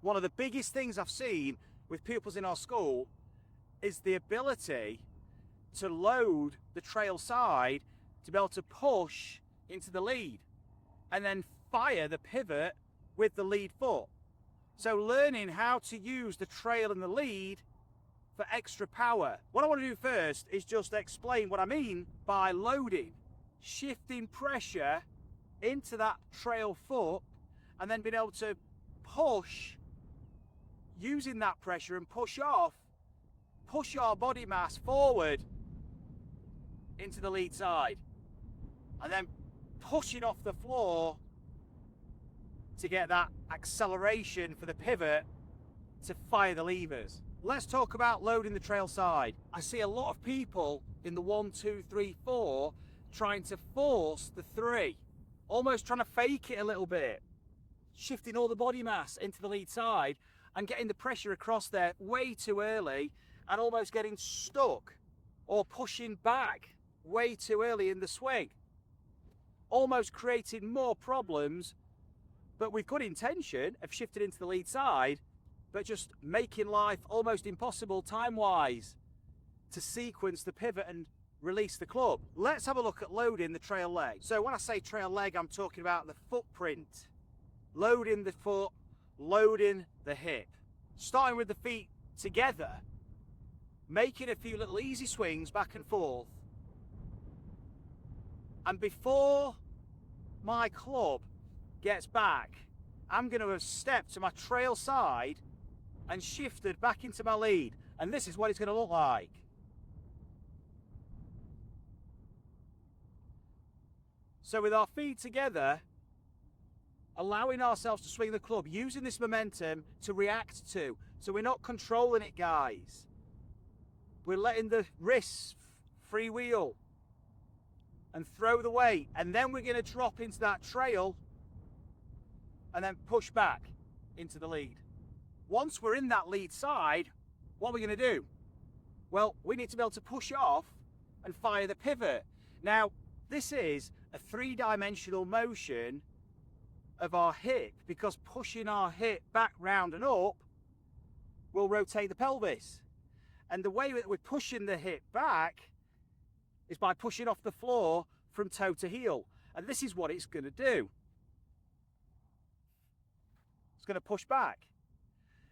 One of the biggest things I've seen with pupils in our school is the ability to load the trail side to be able to push into the lead and then fire the pivot with the lead foot. So learning how to use the trail and the lead for extra power. What I want to do first is just explain what I mean by loading. Shifting pressure into that trail foot and then being able to push using that pressure and push our body mass forward into the lead side and then pushing off the floor to get that acceleration for the pivot to fire the levers. Let's talk about loading the trail side. I see a lot of people in the 1, 2, 3, 4 trying to force the 3, almost trying to fake it a little bit, shifting all the body mass into the lead side and getting the pressure across there way too early and almost getting stuck or pushing back way too early in the swing, almost creating more problems, but with good intention of shifting into the lead side, but just making life almost impossible time-wise to sequence the pivot and release the club. Let's have a look at loading the trail leg. So when I say trail leg, I'm talking about the footprint. Loading the foot, loading the hip. Starting with the feet together, making a few little easy swings back and forth. And before my club gets back, I'm going to have stepped to my trail side and shifted back into my lead. And this is what it's going to look like. So with our feet together, allowing ourselves to swing the club, using this momentum to react to. So we're not controlling it, guys. We're letting the wrists freewheel and throw the weight. And then we're going to drop into that trail and then push back into the lead. Once we're in that lead side, what are we going to do? Well, we need to be able to push off and fire the pivot. Now, this is a 3-dimensional motion of our hip, because pushing our hip back, round and up will rotate the pelvis. And the way that we're pushing the hip back is by pushing off the floor from toe to heel. And this is what it's going to do. It's going to push back.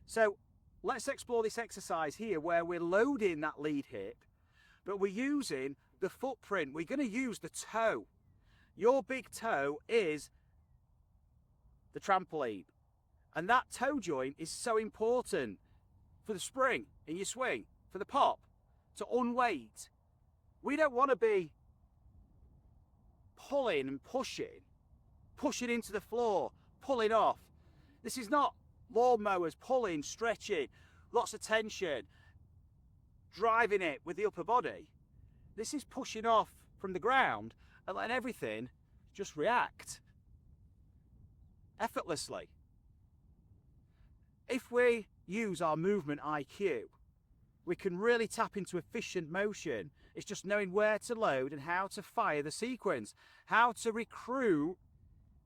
So let's explore this exercise here where we're loading that lead hip, but we're using the footprint. We're going to use the toe. Your big toe is the trampoline. And that toe joint is so important for the spring in your swing, for the pop, to unweight. We don't want to be pulling and pushing into the floor, pulling off. This is not lawnmowers, pulling, stretching, lots of tension, driving it with the upper body. This is pushing off from the ground and letting everything just react effortlessly. If we use our movement IQ, we can really tap into efficient motion. It's just knowing where to load and how to fire the sequence, how to recruit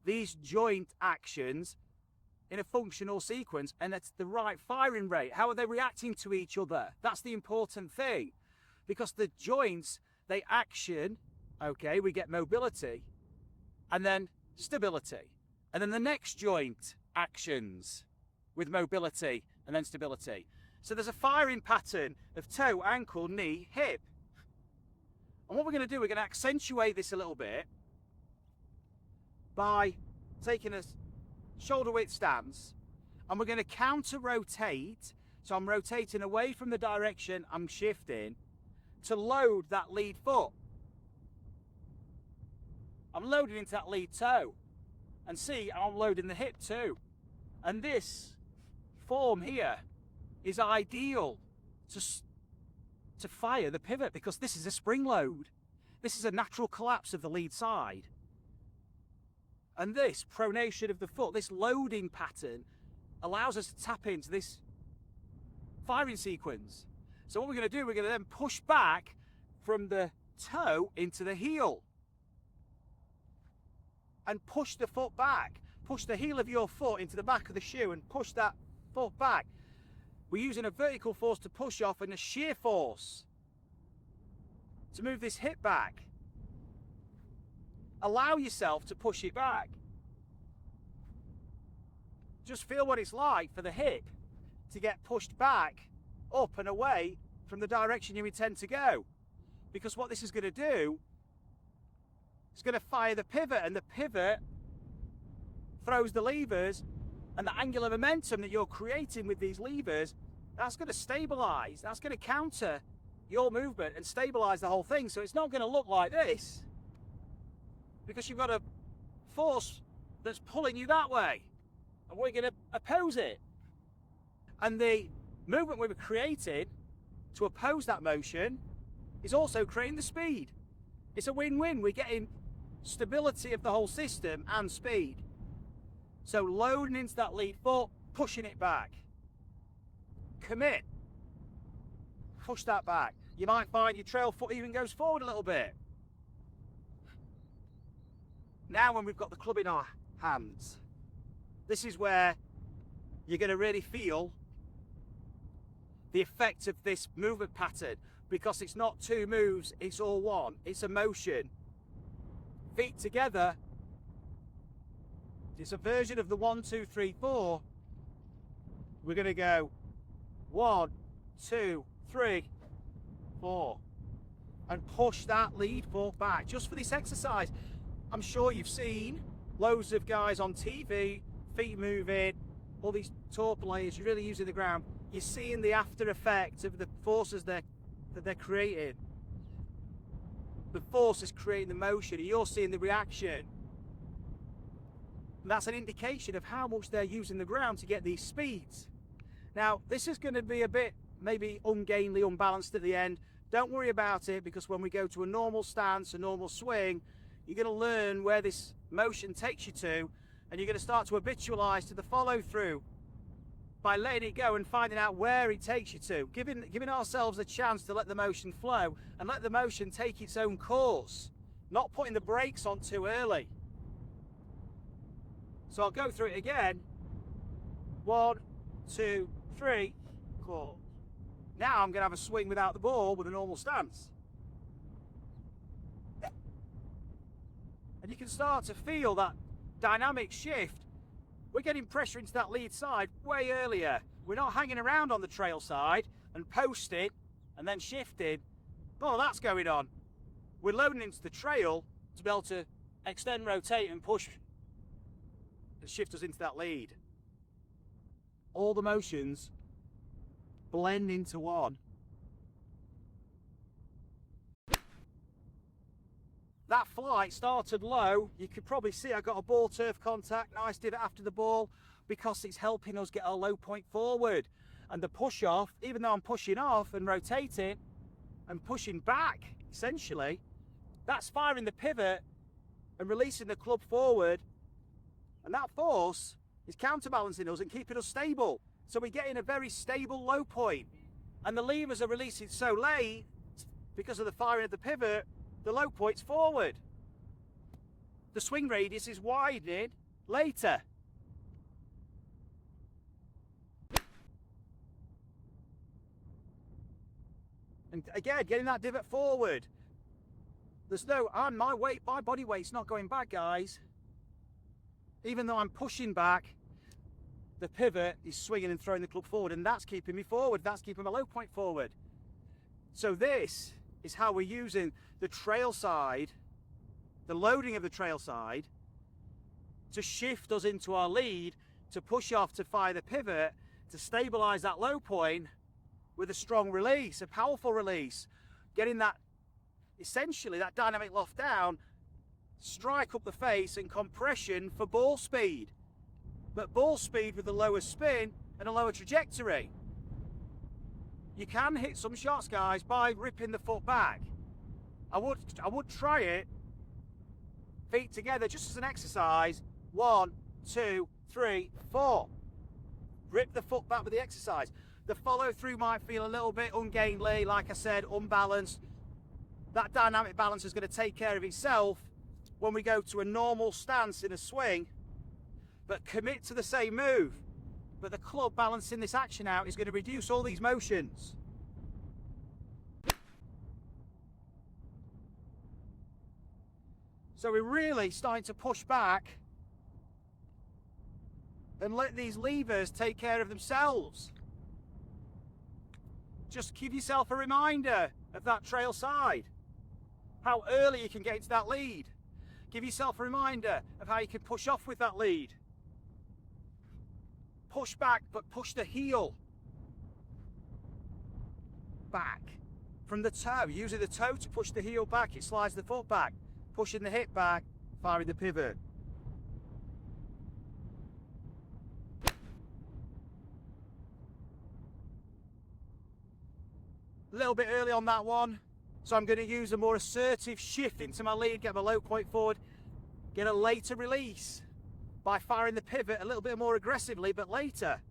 these joint actions in a functional sequence, and at the right firing rate. How are they reacting to each other? That's the important thing, because the joints, they action, okay, we get mobility and then stability, and then the next joint actions with mobility and then stability. So there's a firing pattern of toe, ankle, knee, hip. And what we're going to do, we're going to accentuate this a little bit by taking a shoulder width stance, and we're going to counter rotate. So I'm rotating away from the direction I'm shifting to load that lead foot. I'm loading into that lead toe, and see, I'm loading the hip too. And this form here is ideal to fire the pivot, because this is a spring load. This is a natural collapse of the lead side. And this pronation of the foot, this loading pattern, allows us to tap into this firing sequence. So what we're going to do, we're going to then push back from the toe into the heel. And push the foot back. Push the heel of your foot into the back of the shoe and push that foot back. We're using a vertical force to push off and a shear force to move this hip back. Allow yourself to push it back. Just feel what it's like for the hip to get pushed back, up and away from the direction you intend to go. Because what this is going to do, it's going to fire the pivot, and the pivot throws the levers, and the angular momentum that you're creating with these levers, that's going to stabilize, that's going to counter your movement and stabilize the whole thing. So it's not going to look like this, because you've got a force that's pulling you that way, and we're going to oppose it. And the movement we've created to oppose that motion is also creating the speed. It's a win-win. We're getting stability of the whole system and speed. So loading into that lead foot, pushing it back. Commit. Push that back. You might find your trail foot even goes forward a little bit. Now when we've got the club in our hands, this is where you're going to really feel the effect of this movement pattern, because it's not two moves, it's all one. It's a motion. Feet together. It's a version of the 1, 2, 3, 4. We're going to go 1, 2, 3, 4, and push that lead foot back just for this exercise. I'm sure you've seen loads of guys on TV, feet moving, all these tour players, you're really using the ground. You're seeing the after effect of the forces that they're creating. The force is creating the motion, and you're seeing the reaction. And that's an indication of how much they're using the ground to get these speeds. Now, this is going to be a bit maybe ungainly, unbalanced at the end. Don't worry about it, because when we go to a normal stance, a normal swing, you're going to learn where this motion takes you to, and you're going to start to habitualize to the follow through by letting it go and finding out where it takes you to, giving ourselves a chance to let the motion flow and let the motion take its own course, not putting the brakes on too early. So I'll go through it again. 1, 2, 3, 4. Now I'm going to have a swing without the ball with a normal stance. And you can start to feel that dynamic shift. We're getting pressure into that lead side way earlier. We're not hanging around on the trail side and posting and then shifting. Oh, that's going on. We're loading into the trail to be able to extend, rotate and push and shift us into that lead. All the motions blend into one. That flight started low. You could probably see I got a ball turf contact. Nice divot after the ball, because it's helping us get our low point forward. And the push off, even though I'm pushing off and rotating and pushing back, essentially, that's firing the pivot and releasing the club forward. And that force is counterbalancing us and keeping us stable. So we're getting a very stable low point. And the levers are releasing so late, because of the firing of the pivot, the low point's forward. The swing radius is widening later. And again, getting that divot forward. There's no, my body weight's not going back, guys. Even though I'm pushing back, the pivot is swinging and throwing the club forward, and that's keeping me forward. That's keeping my low point forward. So this is how we're using the trail side, the loading of the trail side, to shift us into our lead, to push off, to fire the pivot, to stabilize that low point with a strong release, a powerful release, getting that, essentially that dynamic loft down, strike up the face and compression for ball speed, but ball speed with a lower spin and a lower trajectory. You can hit some shots, guys, by ripping the foot back. I would try it. Feet together, just as an exercise. 1, 2, 3, 4. Rip the foot back with the exercise. The follow through might feel a little bit ungainly, like I said, unbalanced. That dynamic balance is going to take care of itself when we go to a normal stance in a swing, but commit to the same move. but the club balancing this action out is going to reduce all these motions. So we're really starting to push back and let these levers take care of themselves. Just give yourself a reminder of that trail side, how early you can get into that lead. Give yourself a reminder of how you can push off with that lead. Push back, but push the heel back from the toe, using the toe to push the heel back. It slides the foot back, pushing the hip back, firing the pivot. A little bit early on that one, so I'm going to use a more assertive shift into my lead, get my low point forward, get a later release by firing the pivot a little bit more aggressively, but later.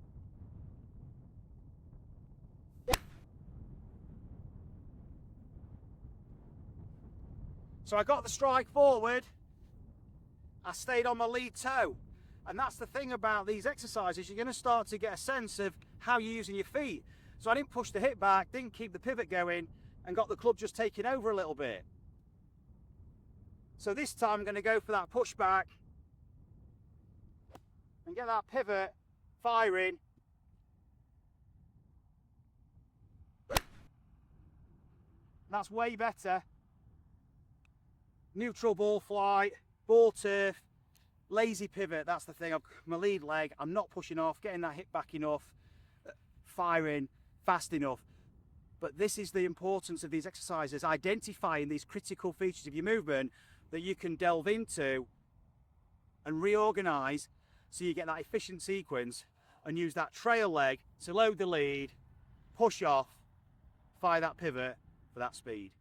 So I got the strike forward, I stayed on my lead toe, and that's the thing about these exercises, you're going to start to get a sense of how you're using your feet. So I didn't push the hip back, didn't keep the pivot going, and got the club just taking over a little bit. So this time I'm going to go for that push back and get that pivot firing. That's way better. Neutral ball flight, ball turf, lazy pivot, that's the thing. My lead leg, I'm not pushing off, getting that hip back enough, firing fast enough. But this is the importance of these exercises, identifying these critical features of your movement that you can delve into and reorganize so you get that efficient sequence and use that trail leg to load the lead, push off, fire that pivot for that speed.